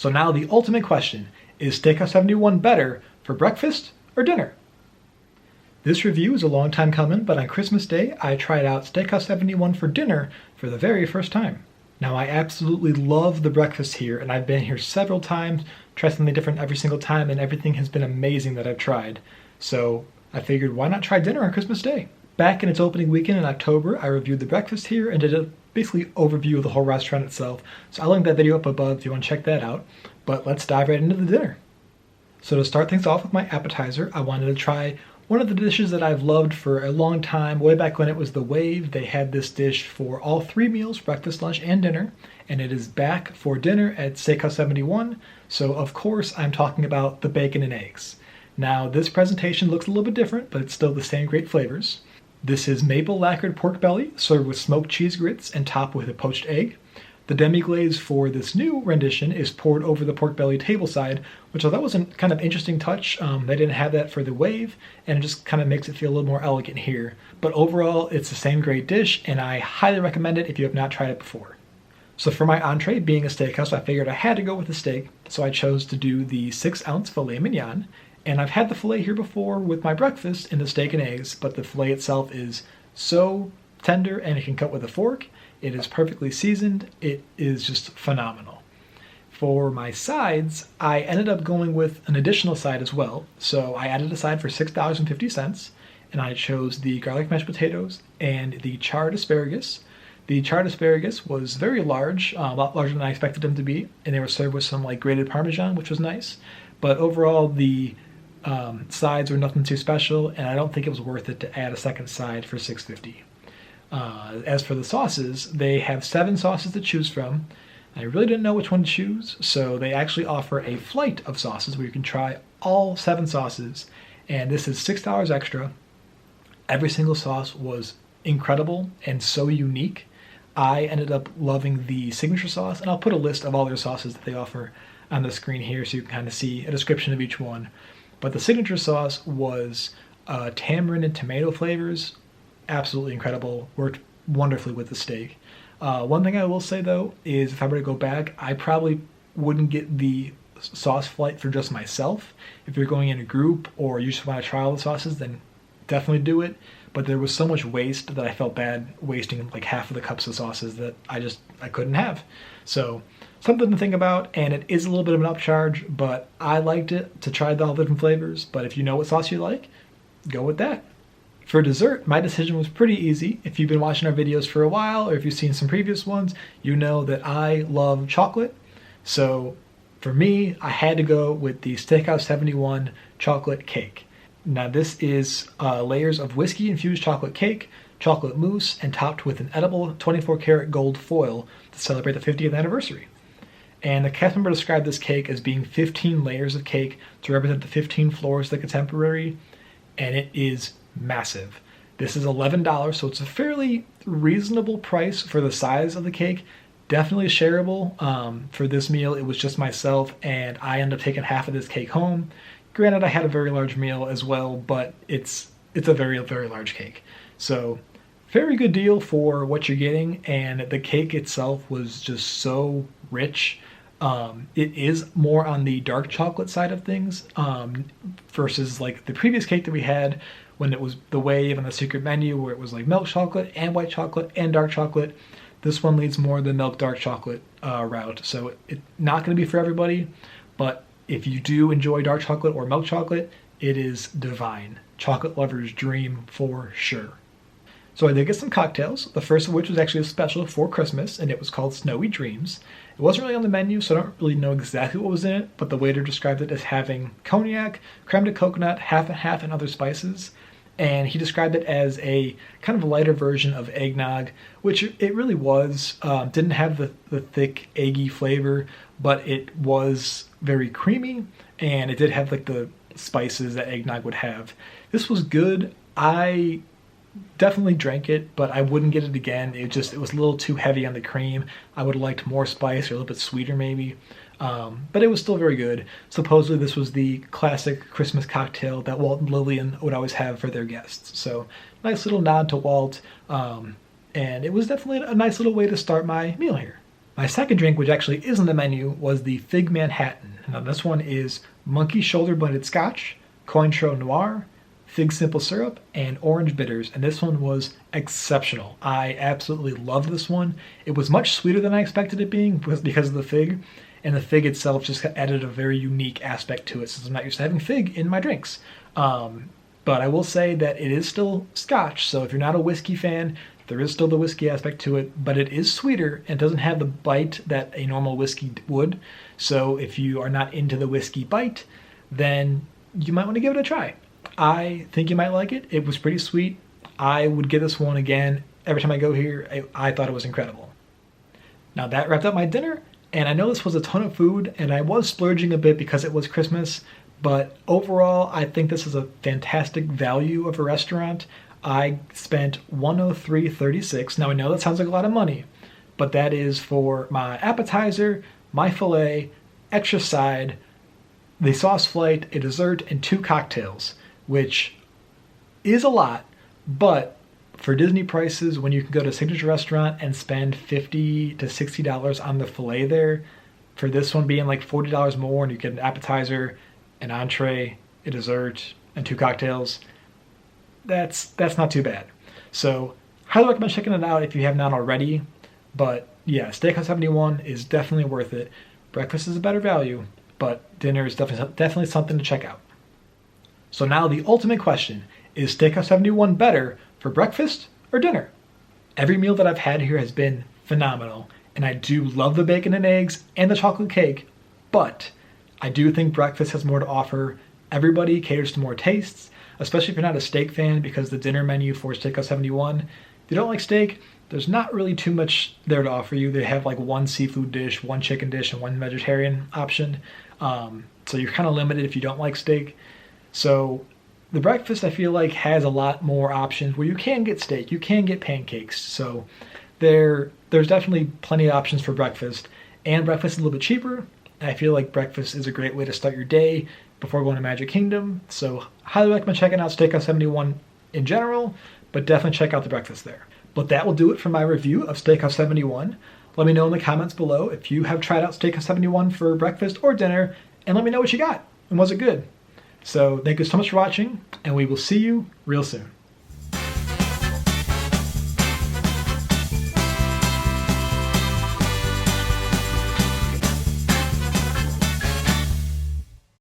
So now the ultimate question, is Steakhouse 71 better for breakfast or dinner? This review is a long time coming, but on Christmas Day, I tried out Steakhouse 71 for dinner for the very first time. Now, I absolutely love the breakfast here, and I've been here several times, tried something different every single time, and everything has been amazing that I've tried. So I figured, why not try dinner on Christmas Day? Back in its opening weekend in October, I reviewed the breakfast here and did a basically overview of the whole restaurant itself. So I'll link that video up above if you want to check that out. But let's dive right into the dinner. So to start things off with my appetizer, I wanted to try one of the dishes that I've loved for a long time. Way back when it was the Wave, they had this dish for all 3 meals, breakfast, lunch, and dinner. And it is back for dinner at Steakhouse 71. So of course, I'm talking about the bacon and eggs. Now, this presentation looks a little bit different, but it's still the same great flavors. This is maple lacquered pork belly served with smoked cheese grits and topped with a poached egg. The demi-glaze for this new rendition is poured over the pork belly tableside, which I thought was a kind of interesting touch. They didn't have that for the Wave, and it just kind of makes it feel a little more elegant here. But overall, it's the same great dish, and I highly recommend it if you have not tried it before. So for my entree, being a steakhouse, I figured I had to go with a steak, so I chose to do the 6-ounce filet mignon. And I've had the filet here before with my breakfast in the steak and eggs, but the filet itself is so tender and it can cut with a fork. It is perfectly seasoned. It is just phenomenal. For my sides, I ended up going with an additional side as well. So I added a side for $6.50, and I chose the garlic mashed potatoes and the charred asparagus. The charred asparagus was very large, a lot larger than I expected them to be, and they were served with some like grated Parmesan, which was nice. But overall, the sides were nothing too special, and I don't think it was worth it to add a second side for $6.50. As for the sauces, they have 7 sauces to choose from. I really didn't know which one to choose, so they actually offer a flight of sauces where you can try all 7 sauces, and this is $6 extra. Every single sauce was incredible and so unique. I ended up loving the signature sauce, and I'll put a list of all their sauces that they offer on the screen here so you can kind of see a description of each one. But the signature sauce was tamarind and tomato flavors. Absolutely incredible. Worked wonderfully with the steak. One thing I will say though is if I were to go back, I probably wouldn't get the sauce flight for just myself. If you're going in a group or you just want to try all the sauces, then definitely do it. But there was so much waste that I felt bad wasting like half of the cups of sauces that I couldn't have. So something to think about, and it is a little bit of an upcharge, but I liked it to try all the different flavors. But if you know what sauce you like, go with that. For dessert, my decision was pretty easy. If you've been watching our videos for a while, or if you've seen some previous ones, you know that I love chocolate. So for me, I had to go with the Steakhouse 71 chocolate cake. Now this is layers of whiskey-infused chocolate cake, chocolate mousse, and topped with an edible 24-karat gold foil to celebrate the 50th anniversary. And the cast member described this cake as being 15 layers of cake to represent the 15 floors of the contemporary, and it is massive. This is $11, so it's a fairly reasonable price for the size of the cake. Definitely shareable. For this meal, it was just myself, and I ended up taking half of this cake home. Granted, I had a very large meal as well, but it's a very, very large cake. So very good deal for what you're getting, and the cake itself was just so rich. It is more on the dark chocolate side of things versus like the previous cake that we had when it was the Wave and the secret menu where it was like milk chocolate and white chocolate and dark chocolate. This one leads more the milk dark chocolate route. So it's not going to be for everybody, but if you do enjoy dark chocolate or milk chocolate, it is divine. Chocolate lover's dream for sure. So I did get some cocktails, the first of which was actually a special for Christmas, and it was called Snowy Dreams. It wasn't really on the menu, so I don't really know exactly what was in it, but the waiter described it as having cognac, creme de coconut, half and half, and other spices. And he described it as a kind of lighter version of eggnog, which it really was. Didn't have the thick, eggy flavor, but it was very creamy, and it did have like the spices that eggnog would have. This was good. I definitely drank it, but I wouldn't get it again. It was a little too heavy on the cream. I would have liked more spice or a little bit sweeter maybe. But it was still very good. Supposedly this was the classic Christmas cocktail that Walt and Lillian would always have for their guests. So nice little nod to Walt. And it was definitely a nice little way to start my meal here. My second drink, which actually is on the menu, was the Fig Manhattan. Now this one is monkey shoulder blended scotch, Cointreau Noir, fig simple syrup, and orange bitters, and this one was exceptional. I absolutely loved this one. It was much sweeter than I expected it being because of the fig, and the fig itself just added a very unique aspect to it since I'm not used to having fig in my drinks. But I will say that it is still scotch, so if you're not a whiskey fan, there is still the whiskey aspect to it, but it is sweeter and doesn't have the bite that a normal whiskey would. So if you are not into the whiskey bite, then you might want to give it a try. I think you might like it. It was pretty sweet. I would get this one again every time I go here. I thought it was incredible. Now that wrapped up my dinner, and I know this was a ton of food, and I was splurging a bit because it was Christmas, but overall, I think this is a fantastic value of a restaurant. I spent $103.36. Now I know that sounds like a lot of money, but that is for my appetizer, my filet, extra side, the sauce flight, a dessert, and 2 cocktails, which is a lot, but for Disney prices, when you can go to a signature restaurant and spend $50 to $60 on the filet there, for this one being like $40 more, and you get an appetizer, an entree, a dessert, and 2 cocktails, that's not too bad. So highly recommend checking it out if you have not already. But yeah, Steakhouse 71 is definitely worth it. Breakfast is a better value, but dinner is definitely something to check out. So now the ultimate question, is Steakhouse 71 better for breakfast or dinner? Every meal that I've had here has been phenomenal, and I do love the bacon and eggs and the chocolate cake, but I do think breakfast has more to offer. Everybody caters to more tastes, especially if you're not a steak fan, because the dinner menu for Steakhouse 71, if you don't like steak, there's not really too much there to offer you. They have like 1 seafood dish, 1 chicken dish, and 1 vegetarian option. So you're kind of limited if you don't like steak. So the breakfast, I feel like, has a lot more options where you can get steak, you can get pancakes. So there's definitely plenty of options for breakfast. And breakfast is a little bit cheaper. I feel like breakfast is a great way to start your day before going to Magic Kingdom. So highly recommend checking out Steakhouse 71 in general, but definitely check out the breakfast there. But that will do it for my review of Steakhouse 71. Let me know in the comments below if you have tried out Steakhouse 71 for breakfast or dinner, and let me know what you got and was it good. So thank you so much for watching, and we will see you real soon.